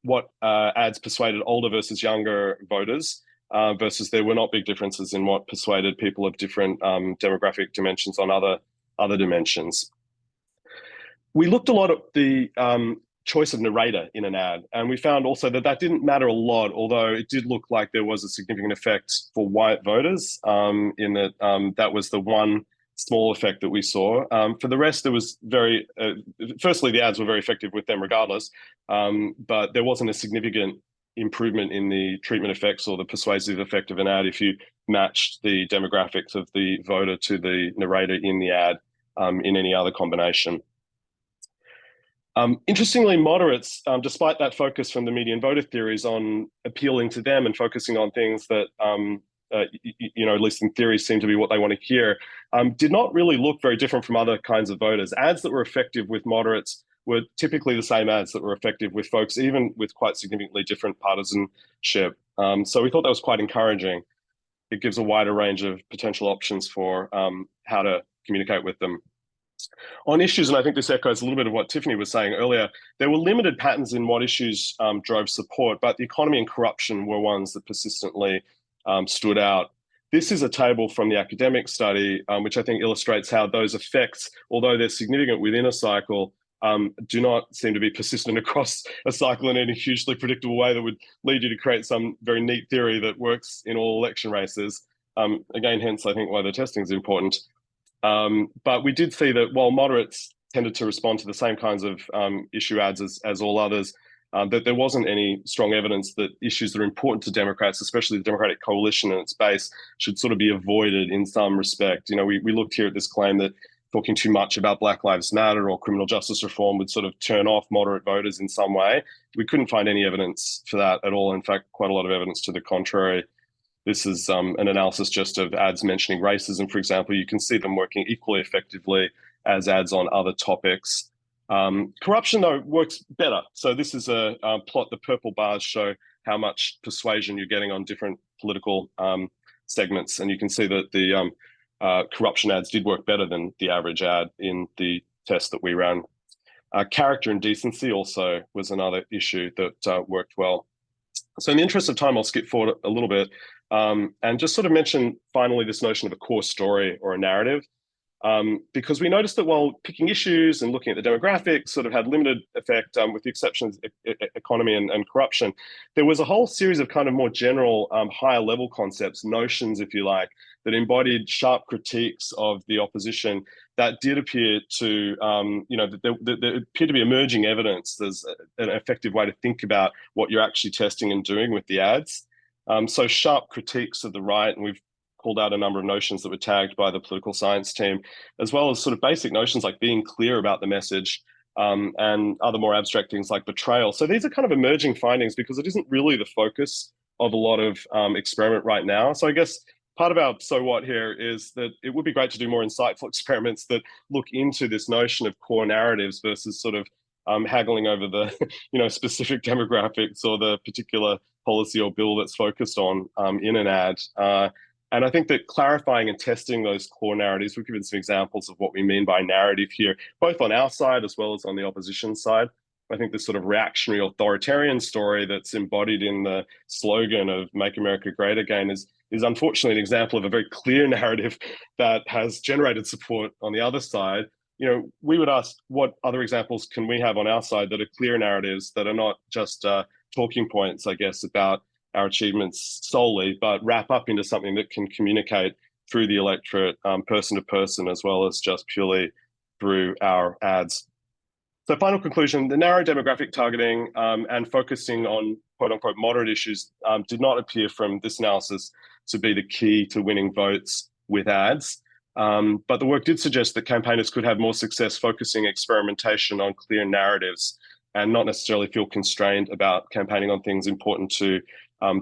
what ads persuaded older versus younger voters. versus there were not big differences in what persuaded people of different demographic dimensions on other dimensions. We looked a lot at the choice of narrator in an ad, and we found also that that didn't matter a lot, although it did look like there was a significant effect for white voters in that that was the one small effect that we saw. For the rest, there was firstly, the ads were very effective with them regardless, but there wasn't a significant improvement in the treatment effects or the persuasive effect of an ad if you matched the demographics of the voter to the narrator in the ad in any other combination. Interestingly, moderates, despite that focus from the median voter theories on appealing to them and focusing on things that, at least in theory, seem to be what they want to hear, did not really look very different from other kinds of voters. Ads that were effective with moderates were typically the same ads that were effective with folks, even with quite significantly different partisanship. So we thought that was quite encouraging. It gives a wider range of potential options for how to communicate with them. On issues, and I think this echoes a little bit of what Tiffany was saying earlier, there were limited patterns in what issues drove support, but the economy and corruption were ones that persistently stood out. This is a table from the academic study, which I think illustrates how those effects, although they're significant within a cycle, do not seem to be persistent across a cycle in any hugely predictable way that would lead you to create some very neat theory that works in all election races. Again, hence, I think why the testing is important. But we did see that while moderates tended to respond to the same kinds of issue ads as all others, that there wasn't any strong evidence that issues that are important to Democrats, especially the Democratic coalition and its base, should sort of be avoided in some respect. We looked here at this claim that talking too much about Black Lives Matter or criminal justice reform would sort of turn off moderate voters in some way. We couldn't find any evidence for that at all. In fact, quite a lot of evidence to the contrary. This is an analysis just of ads mentioning racism, for example. You can see them working equally effectively as ads on other topics. Corruption, though, works better. So this is a plot. The purple bars show how much persuasion you're getting on different political segments. And you can see that the corruption ads did work better than the average ad in the test that we ran. Character and decency also was another issue that worked well. So in the interest of time, I'll skip forward a little bit and just sort of mention finally this notion of a core story or a narrative, because we noticed that while picking issues and looking at the demographics sort of had limited effect, with the exception of economy and corruption, there was a whole series of kind of more general higher level concepts, notions, if you like, that embodied sharp critiques of the opposition that did appear to, there appeared to be emerging evidence. There's an effective way to think about what you're actually testing and doing with the ads. So sharp critiques of the right, and we've called out a number of notions that were tagged by the political science team, as well as sort of basic notions like being clear about the message, and other more abstract things like betrayal. So these are kind of emerging findings because it isn't really the focus of a lot of experiment right now. So I guess part of our so what here is that it would be great to do more insightful experiments that look into this notion of core narratives versus sort of haggling over the specific demographics or the particular policy or bill that's focused on in an ad. And I think that clarifying and testing those core narratives, we've given some examples of what we mean by narrative here, both on our side as well as on the opposition side. I think this sort of reactionary authoritarian story that's embodied in the slogan of Make America Great Again is unfortunately an example of a very clear narrative that has generated support on the other side. We would ask, what other examples can we have on our side that are clear narratives that are not just talking points, I guess, about our achievements solely, but wrap up into something that can communicate through the electorate, person to person, as well as just purely through our ads. So final conclusion, the narrow demographic targeting and focusing on quote unquote moderate issues did not appear from this analysis to be the key to winning votes with ads. But the work did suggest that campaigners could have more success focusing experimentation on clear narratives and not necessarily feel constrained about campaigning on things important to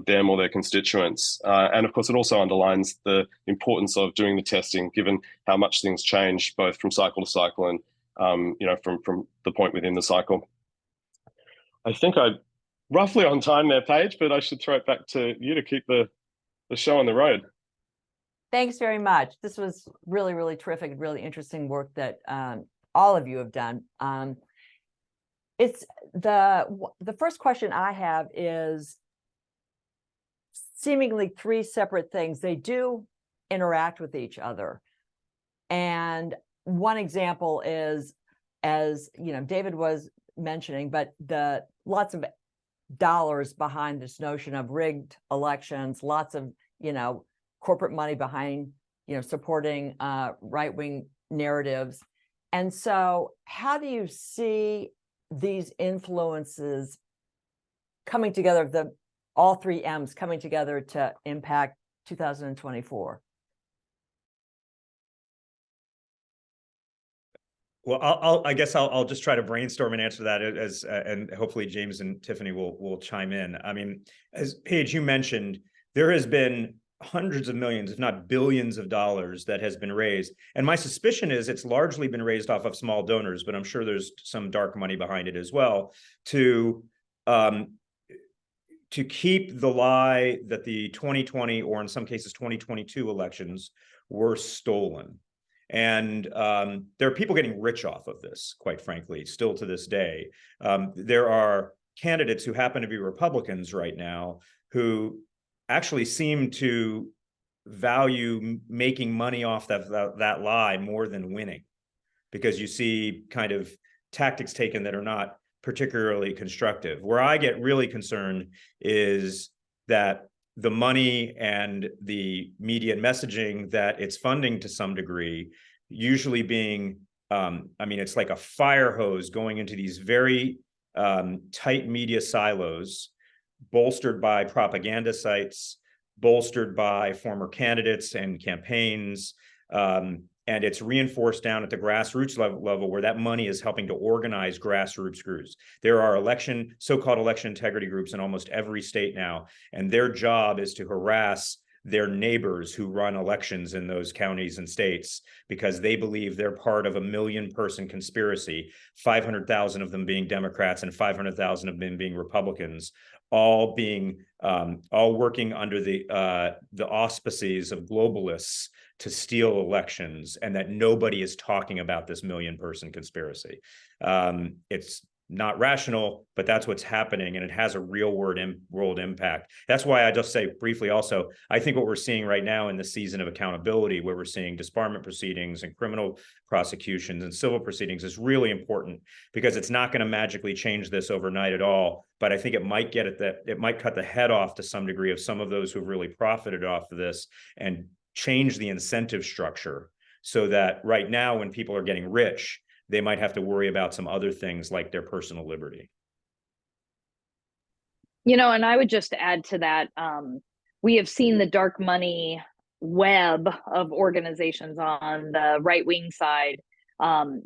them or their constituents. And of course, it also underlines the importance of doing the testing, given how much things change both from cycle to cycle and from the point within the cycle. I think I'm roughly on time there, Paige, but I should throw it back to you to keep the show on the road. Thanks very much. This was really, really terrific, really interesting work that all of you have done. It's the first question I have is, seemingly three separate things. They do interact with each other. And one example is, as you know, David was mentioning, but the lots of dollars behind this notion of rigged elections, lots of, you know, corporate money behind, you know, supporting right-wing narratives. And so how do you see these influences coming together, all three M's coming together to impact 2024? Well, I guess I'll just try to brainstorm and answer that and hopefully James and Tiffany will chime in. I mean, as Paige, you mentioned, there has been hundreds of millions, if not billions of dollars that has been raised. And my suspicion is it's largely been raised off of small donors, but I'm sure there's some dark money behind it as well to keep the lie that the 2020 or in some cases 2022 elections were stolen. And there are people getting rich off of this, quite frankly, still to this day. There are candidates who happen to be Republicans right now who actually seem to value making money off that lie more than winning, because you see kind of tactics taken that are not particularly constructive. Where I get really concerned is that the money and the media messaging that it's funding to some degree, usually being, I mean, it's like a fire hose going into these very tight media silos, bolstered by propaganda sites, bolstered by former candidates and campaigns, and it's reinforced down at the grassroots level where that money is helping to organize grassroots groups. There are so-called election integrity groups in almost every state now, and their job is to harass their neighbors who run elections in those counties and states because they believe they're part of a 1 million person conspiracy, 500,000 of them being Democrats and 500,000 of them being Republicans, all working under the auspices of globalists to steal elections, and that nobody is talking about this 1 million person conspiracy. It's not rational, but that's what's happening, and it has a real world impact. That's why I just say briefly also, I think what we're seeing right now in the season of accountability, where we're seeing disbarment proceedings and criminal prosecutions and civil proceedings, is really important, because it's not going to magically change this overnight at all. But I think it might it might cut the head off to some degree of some of those who've really profited off of this, and change the incentive structure so that right now when people are getting rich, they might have to worry about some other things like their personal liberty. You know, and I would just add to that, we have seen the dark money web of organizations on the right-wing side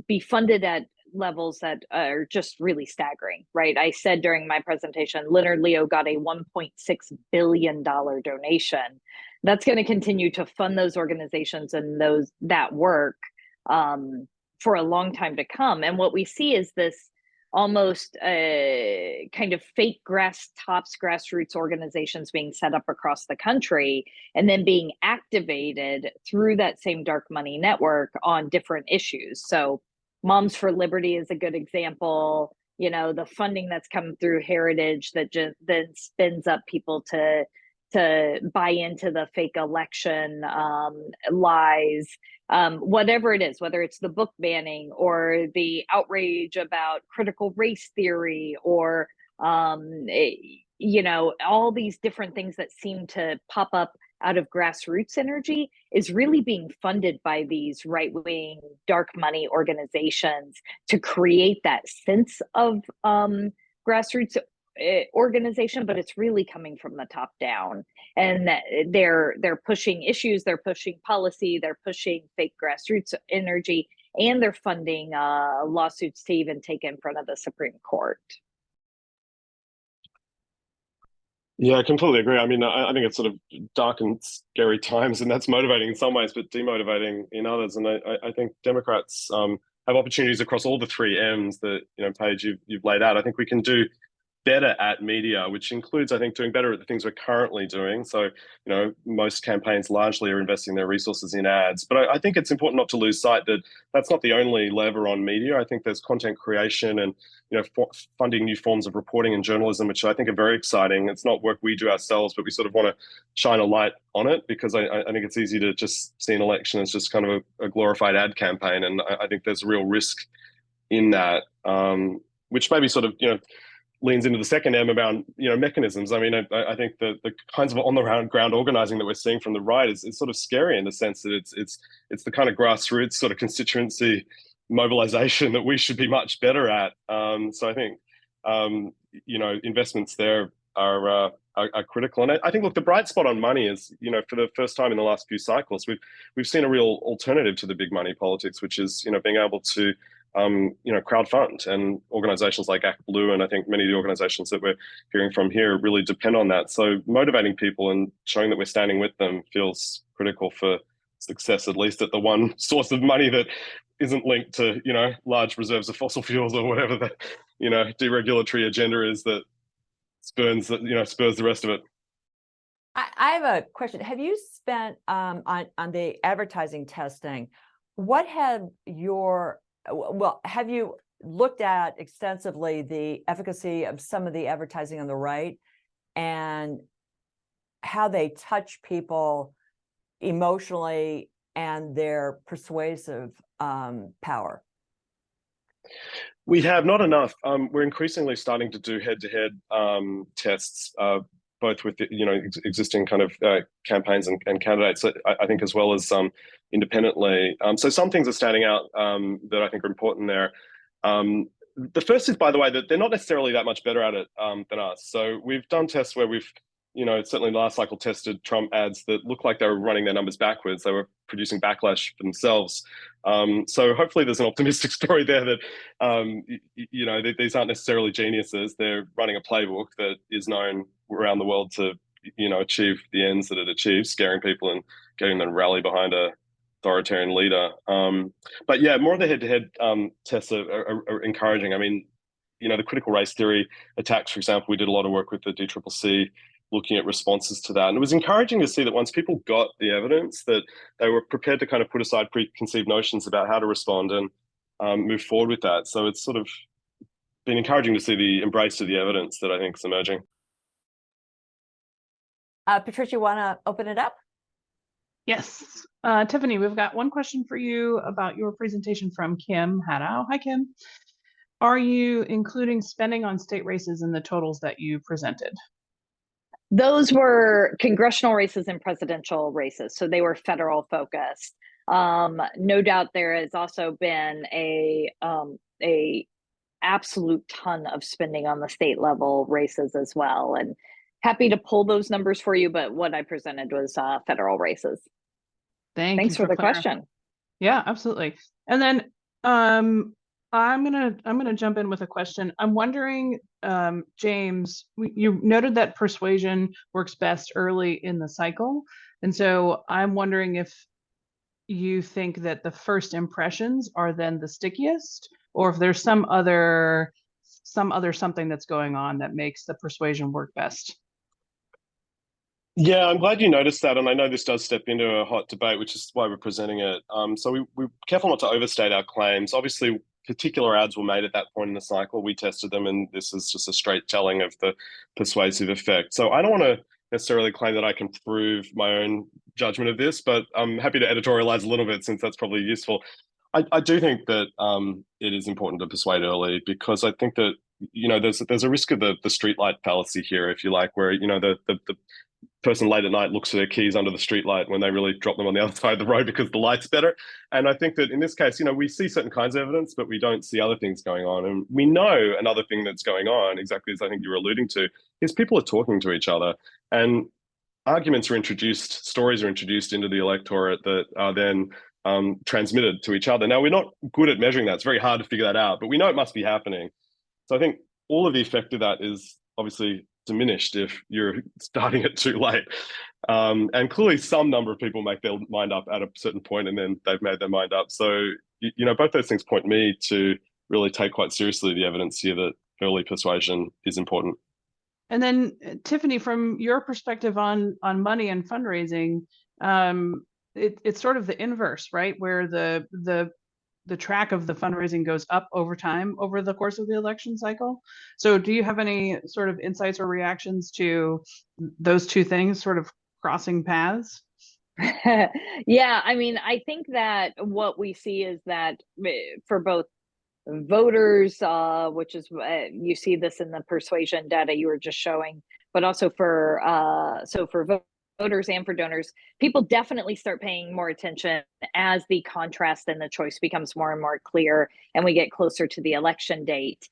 be funded at levels that are just really staggering, right? I said during my presentation, Leonard Leo got a $1.6 billion donation. That's going to continue to fund those organizations and that work for a long time to come. And what we see is this almost kind of fake grassroots organizations being set up across the country and then being activated through that same dark money network on different issues. So Moms for Liberty is a good example. You know, the funding that's come through Heritage that just then spins up people to buy into the fake election lies, whatever it is, whether it's the book banning or the outrage about critical race theory or, you know, all these different things that seem to pop up out of grassroots energy is really being funded by these right-wing dark money organizations to create that sense of grassroots organization, but it's really coming from the top down, and they're pushing issues, they're pushing policy, they're pushing fake grassroots energy, and they're funding lawsuits to even take in front of the Supreme Court. Yeah, I completely agree. I mean, I think it's sort of dark and scary times, and that's motivating in some ways, but demotivating in others. And I think Democrats have opportunities across all the three M's that, you know, Paige, you've laid out. I think we can do better at media, which includes, I think, doing better at the things we're currently doing. So, most campaigns largely are investing their resources in ads. But I think it's important not to lose sight that that's not the only lever on media. I think there's content creation and, funding new forms of reporting and journalism, which I think are very exciting. It's not work we do ourselves, but we sort of want to shine a light on it, because I think it's easy to just see an election as just kind of a glorified ad campaign. And I think there's a real risk in that, which maybe sort of, leans into the second M around, mechanisms. I mean, I think the kinds of on the ground organizing that we're seeing from the right is sort of scary, in the sense that it's the kind of grassroots sort of constituency mobilization that we should be much better at. So I think, investments there are critical. And I think, look, the bright spot on money is, for the first time in the last few cycles, we've seen a real alternative to the big money politics, which is, being able to crowdfund, and organizations like Act Blue, and I think many of the organizations that we're hearing from here really depend on that. So motivating people and showing that we're standing with them feels critical for success, at least at the one source of money that isn't linked to, large reserves of fossil fuels or whatever the, deregulatory agenda is that spurs the rest of it. I have a question. Have you spent on the advertising testing? What have you looked at extensively the efficacy of some of the advertising on the right, and how they touch people emotionally and their persuasive power? We have not enough. We're increasingly starting to do head-to-head tests, both with existing kind of campaigns and candidates, I think, as well as independently. So some things are standing out that I think are important there. The first is, by the way, that they're not necessarily that much better at it than us. So we've done tests where we've, certainly last cycle, tested Trump ads that looked like they were running their numbers backwards. They were producing backlash for themselves. So hopefully there's an optimistic story there that, these aren't necessarily geniuses. They're running a playbook that is known around the world to, achieve the ends that it achieves, scaring people and getting them to rally behind a authoritarian leader. But yeah, more of the head-to-head tests are encouraging. I mean, the critical race theory attacks, for example, we did a lot of work with the DCCC looking at responses to that. And it was encouraging to see that once people got the evidence, that they were prepared to kind of put aside preconceived notions about how to respond and move forward with that. So it's sort of been encouraging to see the embrace of the evidence that I think is emerging. Patricia, you want to open it up? Yes. Tiffany, we've got one question for you about your presentation from Kim Haddow. Hi, Kim. Are you including spending on state races in the totals that you presented? Those were congressional races and presidential races, so they were federal focused. No doubt there has also been a absolute ton of spending on the state level races as well, and happy to pull those numbers for you, but what I presented was federal races. Thanks for the question. Yeah, absolutely. And then I'm gonna jump in with a question. I'm wondering, James, you noted that persuasion works best early in the cycle, and so I'm wondering if you think that the first impressions are then the stickiest, or if there's some other something that's going on that makes the persuasion work best. Yeah, I'm glad you noticed that. And I know this does step into a hot debate, which is why we're presenting it. So we're careful not to overstate our claims. Obviously, particular ads were made at that point in the cycle. We tested them, and this is just a straight telling of the persuasive effect. So I don't want to necessarily claim that I can prove my own judgment of this, but I'm happy to editorialize a little bit, since that's probably useful. I do think that it is important to persuade early, because I think that, there's a risk of the streetlight fallacy here, if you like, where, the person late at night looks for their keys under the streetlight when they really drop them on the other side of the road because the light's better. And I think that in this case, we see certain kinds of evidence, but we don't see other things going on. And we know another thing that's going on, exactly as I think you were alluding to, is people are talking to each other, and arguments are introduced, stories are introduced into the electorate that are then transmitted to each other. Now, we're not good at measuring that. It's very hard to figure that out, but we know it must be happening. So I think all of the effect of that is obviously diminished if you're starting it too late. And clearly some number of people make their mind up at a certain point, and then they've made their mind up. So, both those things point me to really take quite seriously the evidence here that early persuasion is important. And then Tiffany, from your perspective on money and fundraising, it's sort of the inverse, right? Where the track of the fundraising goes up over time over the course of the election cycle. So do you have any sort of insights or reactions to those two things sort of crossing paths? Yeah, I mean, I think that what we see is that for both voters, which is you see this in the persuasion data you were just showing, but also for voters and for donors, people definitely start paying more attention as the contrast and the choice becomes more and more clear, and we get closer to the election date.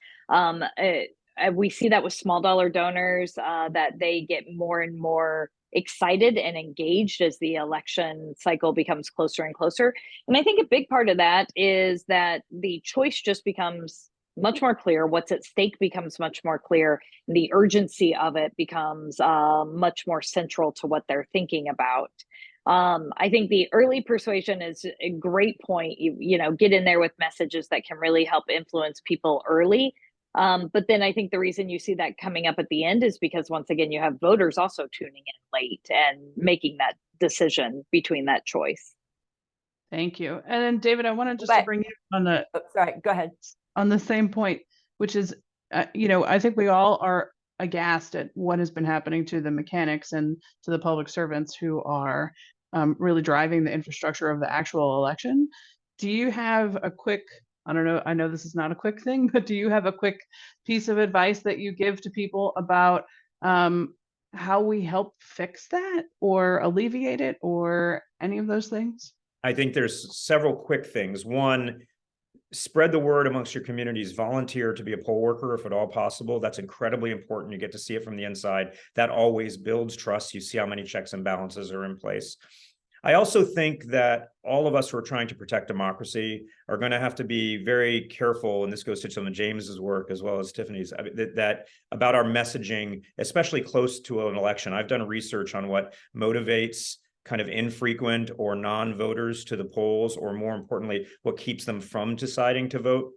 We see that with small dollar donors, that they get more and more excited and engaged as the election cycle becomes closer and closer. And I think a big part of that is that the choice just becomes much more clear. What's at stake becomes much more clear. And the urgency of it becomes much more central to what they're thinking about. I think the early persuasion is a great point. You know, get in there with messages that can really help influence people early. But then I think the reason you see that coming up at the end is because, once again, you have voters also tuning in late and making that decision between that choice. Thank you. And then David, I wanted just to bring you on the sorry, go ahead. On the same point, which is, you know, I think we all are aghast at what has been happening to the mechanics and to the public servants who are really driving the infrastructure of the actual election. Do you have a quick, I don't know, I know this is not a quick thing, but do you have a quick piece of advice that you give to people about how we help fix that or alleviate it or any of those things? I think there's several quick things. One, spread the word amongst your communities. Volunteer to be a poll worker if at all possible. That's incredibly important. You get to see it from the inside. That always builds trust. You see how many checks and balances are in place. I also think that all of us who are trying to protect democracy are going to have to be very careful, and this goes to some of James's work as well as Tiffany's, that about our messaging, especially close to an election. I've done research on what motivates kind of infrequent or non-voters to the polls, or more importantly, what keeps them from deciding to vote.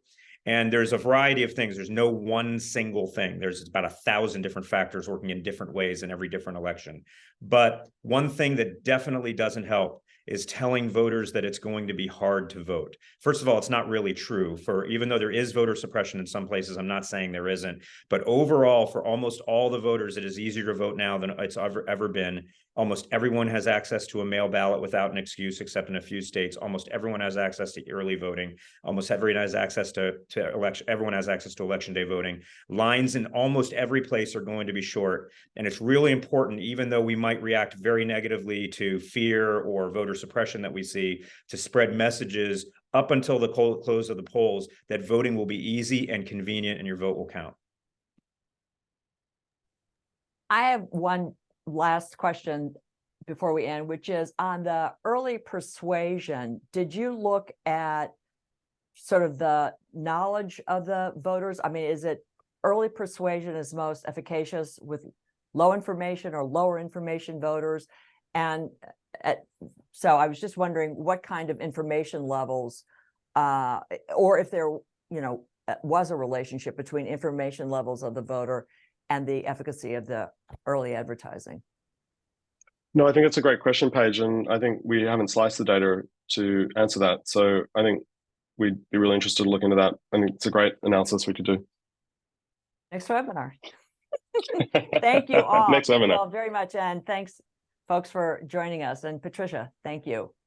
And there's a variety of things. There's no one single thing. There's about 1,000 different factors working in different ways in every different election. But one thing that definitely doesn't help is telling voters that it's going to be hard to vote. First of all, it's not really true. Even though there is voter suppression in some places, I'm not saying there isn't. But overall, for almost all the voters, it is easier to vote now than it's ever been. Almost everyone has access to a mail ballot without an excuse, except in a few states. Almost everyone has access to early voting. Almost everyone has access to election. Everyone has access to election day voting. Lines in almost every place are going to be short, and it's really important, even though we might react very negatively to fear or voter suppression that we see, to spread messages up until the close of the polls that voting will be easy and convenient, and your vote will count. I have one last question before we end, which is on the early persuasion. Did you look at sort of the knowledge of the voters? I mean, is it early persuasion is most efficacious with low information or lower information voters? And so I was just wondering what kind of information levels, or if there, was a relationship between information levels of the voter and the efficacy of the early advertising. No, I think it's a great question, Paige, and I think we haven't sliced the data to answer that. So I think we'd be really interested to look into that. I think it's a great analysis we could do. Next webinar. Thank you all. Next webinar. All very much, and thanks, folks, for joining us. And Patricia, thank you.